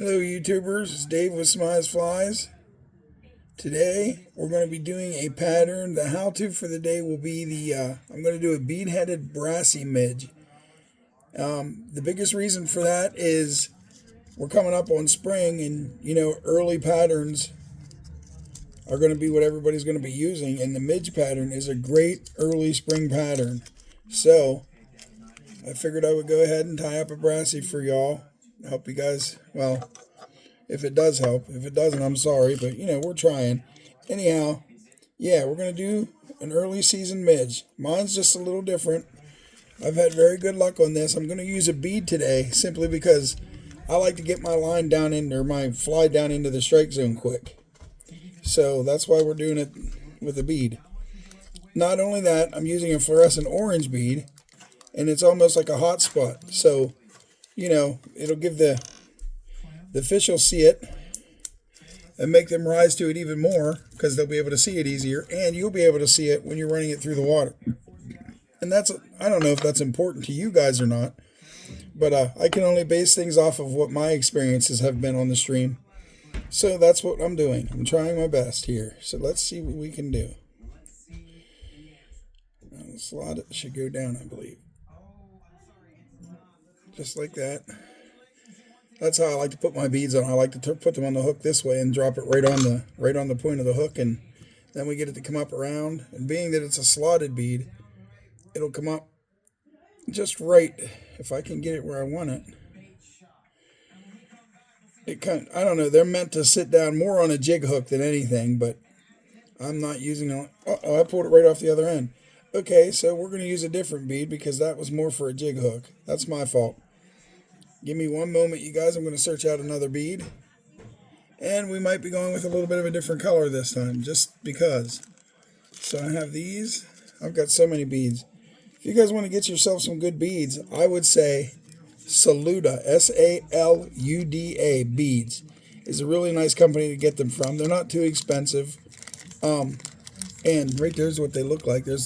Hello YouTubers, it's Dave with Smize Flies. Today we're going to be doing a pattern. The how-to for the day will be I'm going to do a bead-headed Brassie midge. The biggest reason for that is we're coming up on spring, and early patterns are going to be what everybody's going to be using, and the midge pattern is a great early spring pattern. So I figured I would go ahead and tie up a Brassie for y'all. Help you guys. Well, if it does help. If it doesn't, I'm sorry, but we're trying. Anyhow, yeah, we're going to do an early season midge. Mine's just a little different. I've had very good luck on this. I'm going to use a bead today simply because I like to get my line down in, or my fly down into the strike zone quick. So that's why we're doing it with a bead. Not only that, I'm using a fluorescent orange bead, and it's almost like a hot spot. So, it'll give the fish will see it and make them rise to it even more because they'll be able to see it easier, and you'll be able to see it when you're running it through the water. And I don't know if that's important to you guys or not, but I can only base things off of what my experiences have been on the stream. So that's what I'm doing. I'm trying my best here. So let's see what we can do. The slot should go down, I believe. Just like that. That's how I like to put my beads on. I like to put them on the hook this way and drop it right on the point of the hook, and then we get it to come up around. And being that it's a slotted bead, it'll come up just right if I can get it where I want it. I don't know, they're meant to sit down more on a jig hook than anything, but I'm not using it. I pulled it right off the other end. Okay, so we're going to use a different bead because that was more for a jig hook. That's my fault. Give me one moment, you guys. I'm going to search out another bead. And we might be going with a little bit of a different color this time, just because. So I have these. I've got so many beads. If you guys want to get yourself some good beads, I would say Saluda, S-A-L-U-D-A, beads, is a really nice company to get them from. They're not too expensive. And right there's what they look like. I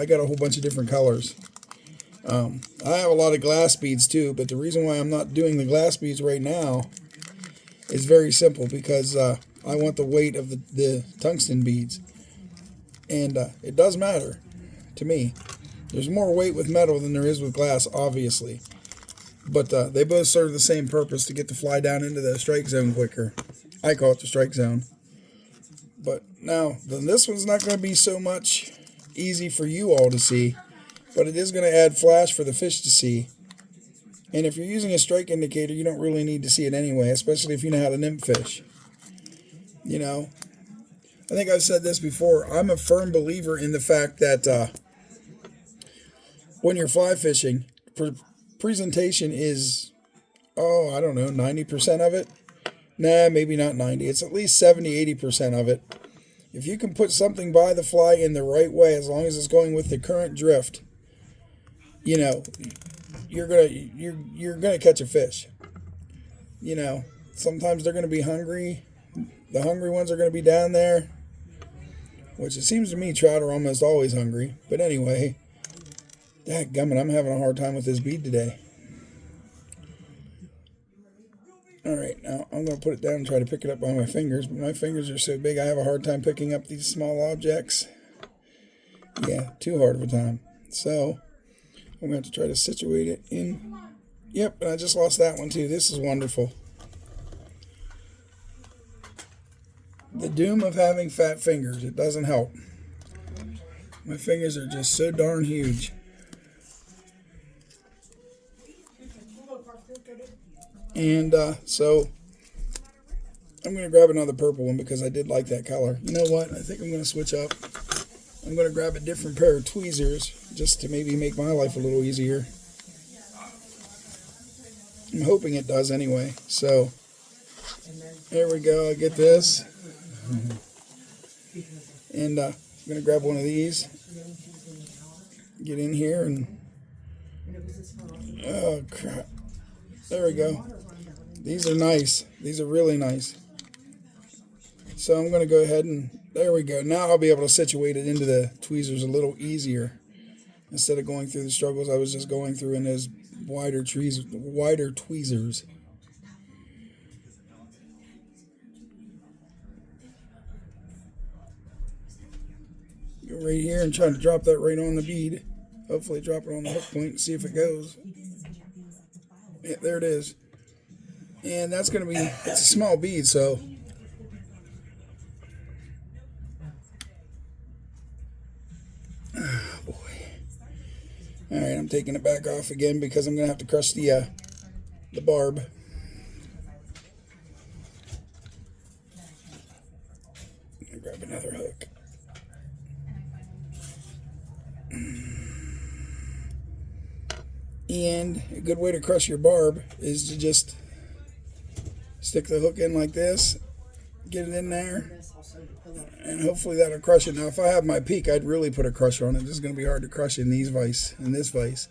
got a whole bunch of different colors. I have a lot of glass beads too, but the reason why I'm not doing the glass beads right now is very simple, because I want the weight of the tungsten beads. And it does matter to me. There's more weight with metal than there is with glass, obviously. But they both serve the same purpose, to get the fly down into the strike zone quicker. I call it the strike zone. But now, then this one's not going to be so much easy for you all to see, but it is going to add flash for the fish to see. And if you're using a strike indicator, you don't really need to see it anyway, especially if you know how to nymph fish. I think I've said this before. I'm a firm believer in the fact that when you're fly fishing, presentation is, I don't know, 90% of it. Nah, maybe not 90. It's at least 70-80% of it. If you can put something by the fly in the right way, as long as it's going with the current drift, you're gonna catch a fish. Sometimes they're gonna be hungry. The hungry ones are gonna be down there, which it seems to me trout are almost always hungry. But anyway, dadgummit, I'm having a hard time with this bead today. Alright, now I'm going to put it down and try to pick it up by my fingers, but my fingers are so big I have a hard time picking up these small objects. Yeah, too hard of a time. So, I'm going to have to try to situate it in. Yep, and I just lost that one too. This is wonderful. The doom of having fat fingers. It doesn't help. My fingers are just so darn huge. And so I'm going to grab another purple one because I did like that color. You know what? I think I'm going to switch up. I'm going to grab a different pair of tweezers just to maybe make my life a little easier. I'm hoping it does anyway. So there we go. I get this. And I'm going to grab one of these. Get in here and... Oh, crap. There we go. These are nice. These are really nice. So I'm going to go ahead and, there we go. Now I'll be able to situate it into the tweezers a little easier. Instead of going through the struggles I was just going through in those wider tweezers. Go right here and try to drop that right on the bead. Hopefully drop it on the hook point and see if it goes. Yeah, there it is. And that's going to be, it's a small bead, so oh boy. Alright, I'm taking it back off again because I'm going to have to crush the barb. I'll grab another hook. And a good way to crush your barb is to just stick the hook in like this, get it in there, and hopefully that'll crush it. Now, if I have my peak, I'd really put a crusher on it. This is going to be hard to crush in this vise,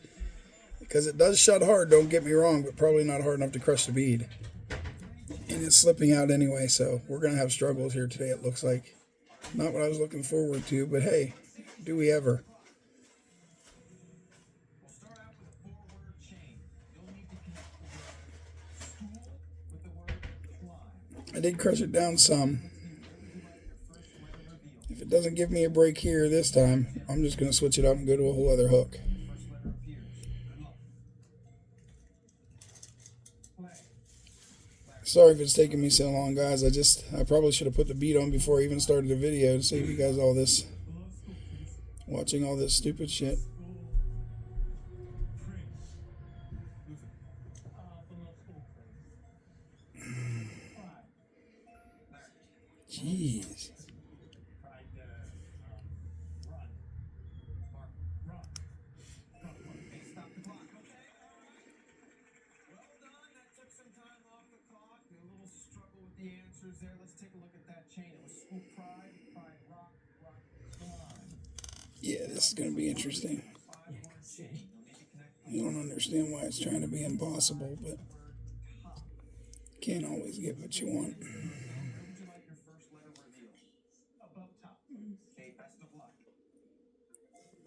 because it does shut hard, don't get me wrong, but probably not hard enough to crush the bead. And it's slipping out anyway, so we're going to have struggles here today, it looks like. Not what I was looking forward to, but hey, do we ever. I did crush it down some. If it doesn't give me a break here this time, I'm just going to switch it up and go to a whole other hook. Sorry if it's taking me so long, guys. I probably should have put the beat on before I even started the video to save you guys all this, watching all this stupid shit. Jeez. Yeah, this is going to be interesting. I don't understand why it's trying to be impossible, but can't always get what you want.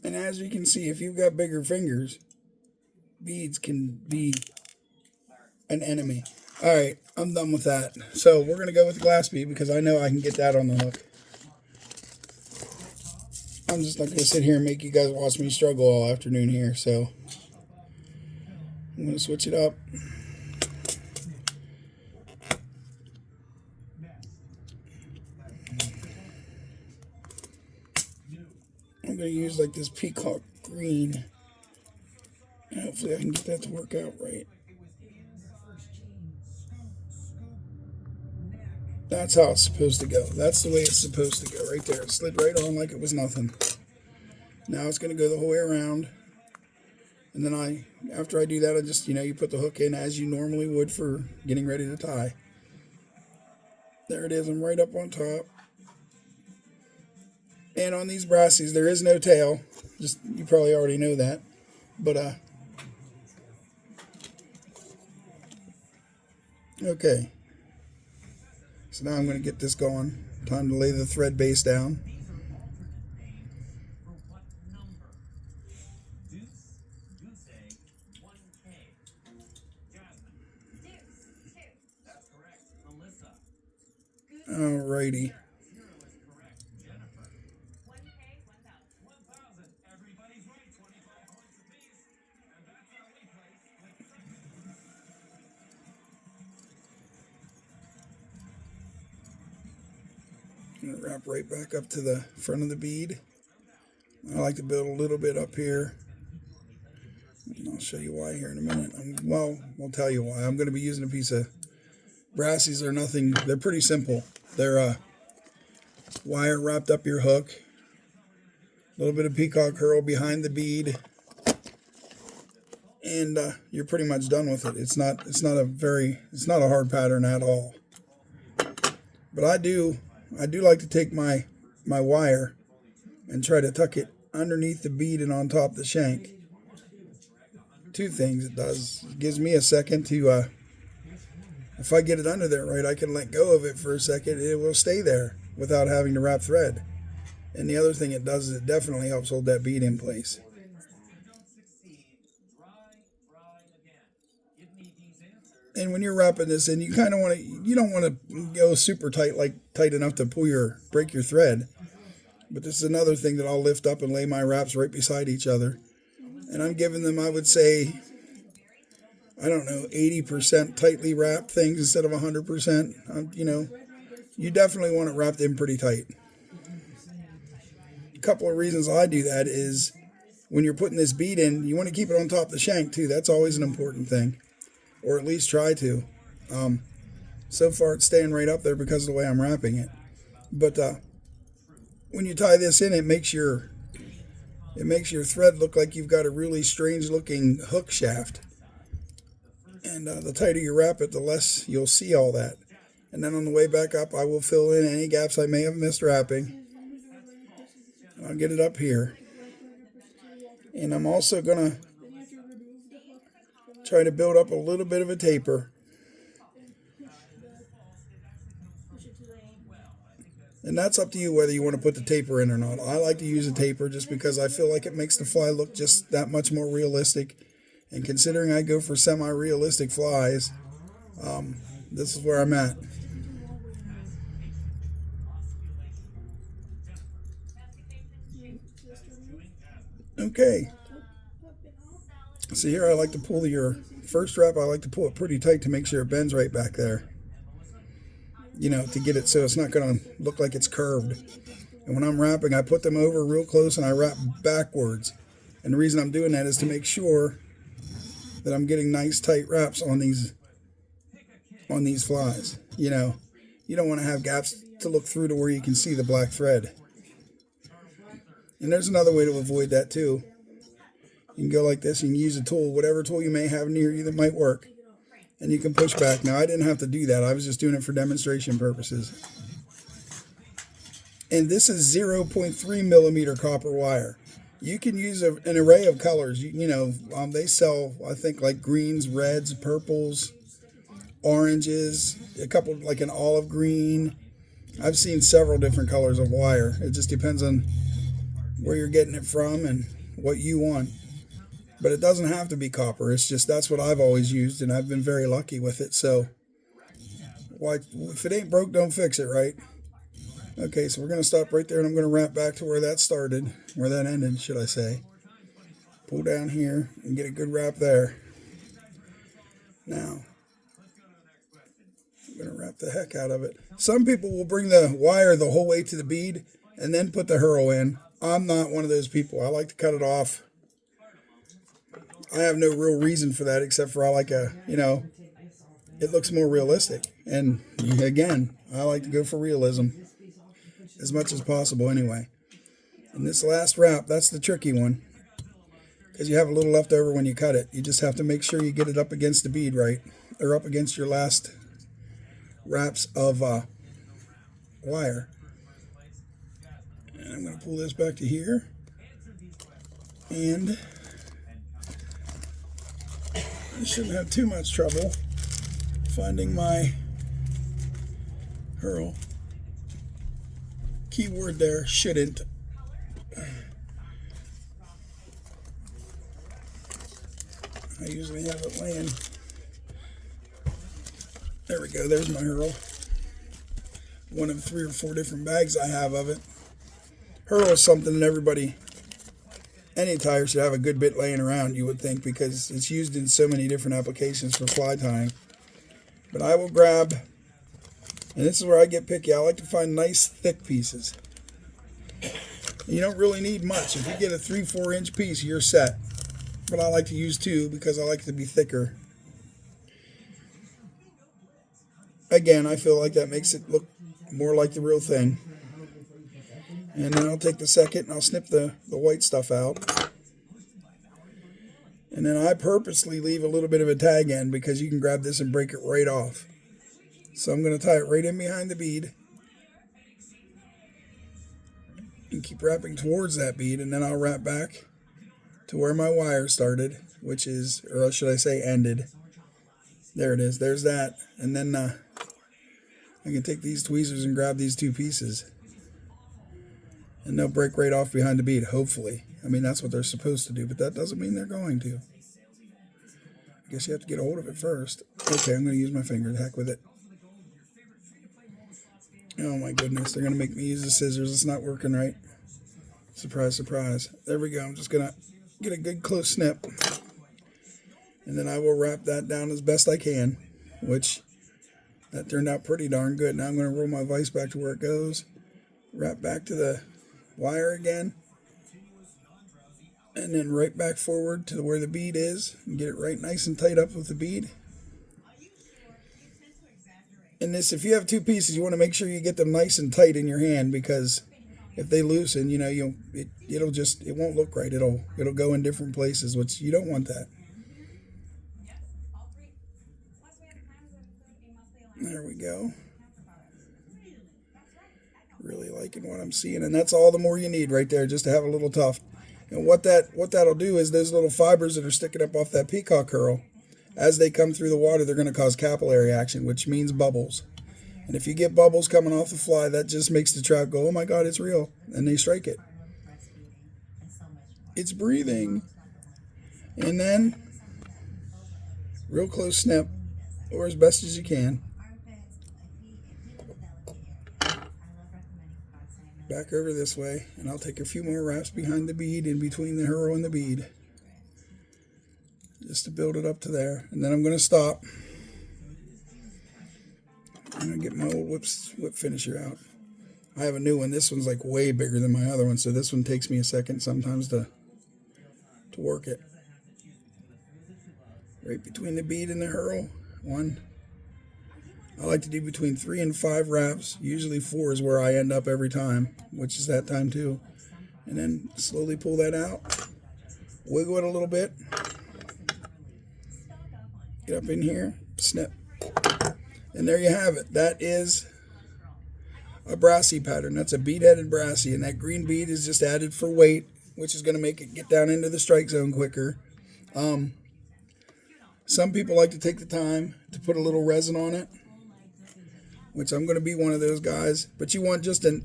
And as you can see, if you've got bigger fingers, beads can be an enemy. Alright, I'm done with that. So we're going to go with the glass bead because I know I can get that on the hook. I'm just not going to sit here and make you guys watch me struggle all afternoon here. So I'm going to switch it up. I'm going to use like this peacock green. And hopefully I can get that to work out right. That's how it's supposed to go. That's the way it's supposed to go right there. It slid right on like it was nothing. Now it's going to go the whole way around. And then after I do that, I just, you put the hook in as you normally would for getting ready to tie. There it is. I'm right up on top. And on these Brassies, there is no tail. Just, you probably already know that. But, okay. So now I'm going to get this going. Time to lay the thread base down. Alrighty. I'm going to wrap right back up to the front of the bead. I like to build a little bit up here. And I'll show you why here in a minute. Well, I'll tell you why. I'm going to be using a piece of Brassies. Are nothing. They're pretty simple. They're wire wrapped up your hook. A little bit of peacock curl behind the bead. And you're pretty much done with it. It's not a hard pattern at all. But I do like to take my wire and try to tuck it underneath the bead and on top of the shank. Two things it does. It gives me a second to, if I get it under there right, I can let go of it for a second. It will stay there without having to wrap thread. And the other thing it does is it definitely helps hold that bead in place. And when you're wrapping this in, you kind of you don't want to go super tight, like tight enough to break your thread. But this is another thing that I'll lift up and lay my wraps right beside each other. And I'm giving them, I would say, I don't know, 80% tightly wrapped things instead of 100%. You know, you definitely want it wrapped in pretty tight. A couple of reasons I do that is when you're putting this bead in, you want to keep it on top of the shank too. That's always an important thing, or at least try to. So far it's staying right up there because of the way I'm wrapping it. But when you tie this in, it makes your thread look like you've got a really strange looking hook shaft. And the tighter you wrap it, the less you'll see all that. And then on the way back up, I will fill in any gaps I may have missed wrapping. I'll get it up here. And I'm also going to try to build up a little bit of a taper. And that's up to you whether you want to put the taper in or not. I like to use a taper just because I feel like it makes the fly look just that much more realistic. And considering I go for semi-realistic flies, this is where I'm at. Okay. So here I like to pull your first wrap, I like to pull it pretty tight to make sure it bends right back there. You know, to get it so it's not going to look like it's curved. And when I'm wrapping, I put them over real close and I wrap backwards. And the reason I'm doing that is to make sure that I'm getting nice tight wraps on these flies. You know, you don't want to have gaps to look through to where you can see the black thread. And there's another way to avoid that too. You can go like this, you can use a tool, whatever tool you may have near you that might work. And you can push back. Now, I didn't have to do that. I was just doing it for demonstration purposes. And this is 0.3 millimeter copper wire. You can use an array of colors. You know, they sell, I think, like greens, reds, purples, oranges, a couple, like an olive green. I've seen several different colors of wire. It just depends on where you're getting it from and what you want. But it doesn't have to be copper. It's just that's what I've always used, and I've been very lucky with it. So, why, if it ain't broke, don't fix it, right? Okay, so we're going to stop right there, and I'm going to wrap back to where that started, where that ended, should I say. Pull down here and get a good wrap there. Now, I'm going to wrap the heck out of it. Some people will bring the wire the whole way to the bead and then put the herl in. I'm not one of those people. I like to cut it off. I have no real reason for that except for I like it looks more realistic. And again, I like to go for realism as much as possible anyway. And this last wrap, that's the tricky one because you have a little left over when you cut it. You just have to make sure you get it up against the bead right, or up against your last wraps of wire. And I'm going to pull this back to here. And I shouldn't have too much trouble finding my herl. Keyword there, shouldn't. I usually have it laying. There we go, there's my herl. One of 3 or 4 different bags I have of it. Herl is something that everybody, any tire should have a good bit laying around, you would think, because it's used in so many different applications for fly tying. But I will grab, and this is where I get picky, I like to find nice thick pieces. You don't really need much. If you get a 3-4 inch piece, you're set. But I like to use 2 because I like it to be thicker. Again, I feel like that makes it look more like the real thing. And then I'll take the second and I'll snip the white stuff out. And then I purposely leave a little bit of a tag end because you can grab this and break it right off. So I'm going to tie it right in behind the bead. And keep wrapping towards that bead, and then I'll wrap back to where my wire started, which is, or should I say ended. There it is. There's that. And then I can take these tweezers and grab these 2 pieces. And they'll break right off behind the bead, hopefully. I mean, that's what they're supposed to do, but that doesn't mean they're going to. I guess you have to get a hold of it first. Okay, I'm going to use my finger. The heck with it. Oh my goodness, they're going to make me use the scissors. It's not working right. Surprise, surprise. There we go. I'm just going to get a good close snip. And then I will wrap that down as best I can, which that turned out pretty darn good. Now I'm going to roll my vise back to where it goes. Wrap back to the wire again. And then right back forward to where the bead is. And get it right nice and tight up with the bead. And this, if you have two pieces, you want to make sure you get them nice and tight in your hand, because if they loosen, you know, it won't look right. It'll go in different places, which you don't want that. There we go. Really liking what I'm seeing, and that's all the more you need right there, just to have a little tuft. And what that'll do is those little fibers that are sticking up off that peacock curl, as they come through the water, they're going to cause capillary action, which means bubbles. And if you get bubbles coming off the fly, that just makes the trout go, oh my God, it's real. And they strike it. It's breathing. And then, real close snip, or as best as you can. Back over this way, and I'll take a few more wraps behind the bead, in between the hurl and the bead, just to build it up to there. And then I'm going to stop. I'm going to get my old whip finisher out. I have a new one. This one's like way bigger than my other one, so this one takes me a second sometimes to work it. Right between the bead and the hurl. One. I like to do between 3 and 5 wraps. Usually 4 is where I end up every time, which is that time too. And then slowly pull that out. Wiggle it a little bit. Get up in here. Snip. And there you have it. That is a Brassie pattern. That's a bead-headed Brassie. And that green bead is just added for weight, which is going to make it get down into the strike zone quicker. Some people like to take the time to put a little resin on it, which I'm going to be one of those guys. But you want just a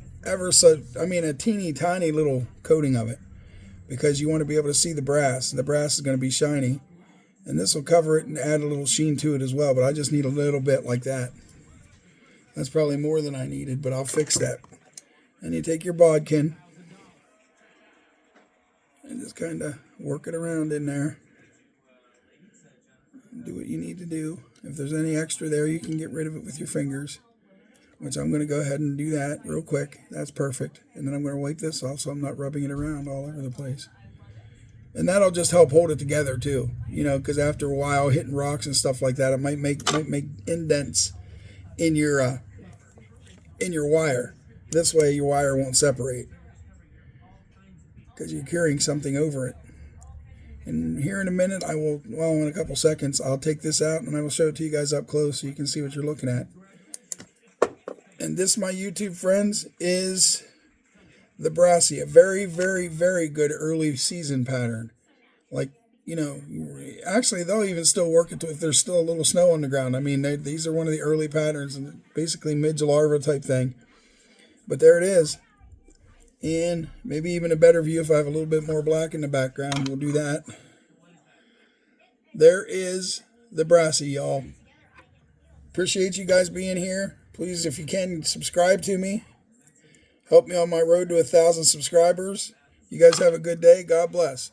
teeny tiny little coating of it, because you want to be able to see the brass. The brass is going to be shiny, and this will cover it and add a little sheen to it as well. But I just need a little bit like that. That's probably more than I needed, but I'll fix that. And you take your bodkin and just kind of work it around in there. Do what you need to do. If there's any extra there, you can get rid of it with your fingers, which I'm going to go ahead and do that real quick. That's perfect. And then I'm going to wipe this off so I'm not rubbing it around all over the place. And that'll just help hold it together too, you know, because after a while hitting rocks and stuff like that, it might make indents in your wire. This way your wire won't separate, because you're carrying something over it. And here in a minute, in a couple seconds, I'll take this out and I will show it to you guys up close so you can see what you're looking at. And this, my YouTube friends, is the Brassie. A very, very, very good early season pattern. Like, you know, actually they'll even still work it if there's still a little snow on the ground. I mean, these are one of the early patterns, and basically mid-larva type thing. But there it is. And maybe even a better view if I have a little bit more black in the background. We'll do that. There is the Brassie, y'all. Appreciate you guys being here. Please, if you can, subscribe to me. Help me on my road to 1,000 subscribers. You guys have a good day. God bless.